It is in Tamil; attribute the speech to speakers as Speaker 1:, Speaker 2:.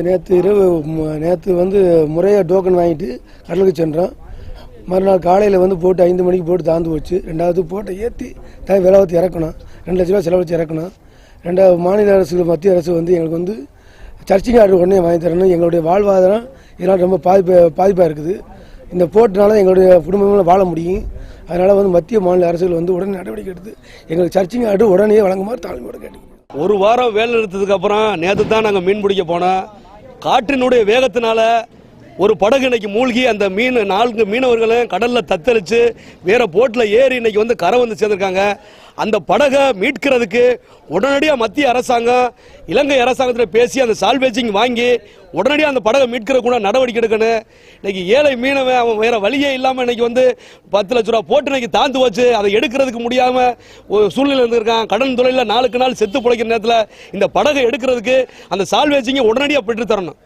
Speaker 1: நேற்று வந்து முறையாக டோக்கன் வாங்கிட்டு கடலுக்கு சென்றோம். மறுநாள் காலையில் வந்து போட்டு 5 மணிக்கு போட்டு தாழ்ந்து போச்சு. ரெண்டாவது போட்டை ஏற்றி விலைவத்து இறக்கணும், 2 லட்ச ரூபா செலவழித்து இறக்கணும். ரெண்டாவது மாநில அரசு மத்திய அரசு வந்து எங்களுக்கு வந்து சர்ச்சிங் ஆர்டர் உடனே வாங்கி தரணும். எங்களுடைய வாழ்வாதாரம் இதனால் ரொம்ப பாதிப்பாக இருக்குது. இந்த போட்டினால எங்களுடைய குடும்பங்களும் வாழ முடியும். அதனால் வந்து மத்திய மாநில அரசுகள் வந்து உடனே நடவடிக்கை எடுத்து எங்களுக்கு சர்ச்சிங் ஆர்டர் உடனே வழங்குமாறு தாழ்மையோட கேட்டுக்கிறோம்.
Speaker 2: ஒரு வாரம் வேலை நிறுத்ததுக்கு அப்புறம் நேற்று தான் நாங்கள் மீன் பிடிக்க போனோம். காற்றினுடைய வேகத்தினால ஒரு படகு இன்னைக்கு மூழ்கி அந்த 4 மீனவர்களும் கடலில் தத்தளித்து வேற போட்டில் ஏறி இன்னைக்கு வந்து கரை வந்து சேர்ந்துருக்காங்க. அந்த படகை மீட்கிறதுக்கு உடனடியாக மத்திய அரசாங்கம் இலங்கை அரசாங்கத்தில் பேசி அந்த சால்வேஜிங் வாங்கி உடனடியாக அந்த படகை மீட்கிற கூட நடவடிக்கை எடுக்கணும். இன்னைக்கு ஏழை மீனவன் அவன் வேற வழியே இல்லாமல் இன்னைக்கு வந்து 10 லட்ச ரூபா போட்டு இன்னைக்கு தாழ்ந்து வச்சு அதை எடுக்கிறதுக்கு முடியாமல் ஒரு சூழ்நிலை இருந்திருக்கான். கடன் தொழிலில் நாளுக்கு நாள் செத்து பிழைக்கிற நேரத்தில் இந்த படகை எடுக்கிறதுக்கு அந்த சால்வேஜிங்கை உடனடியாக பெற்று தரணும்.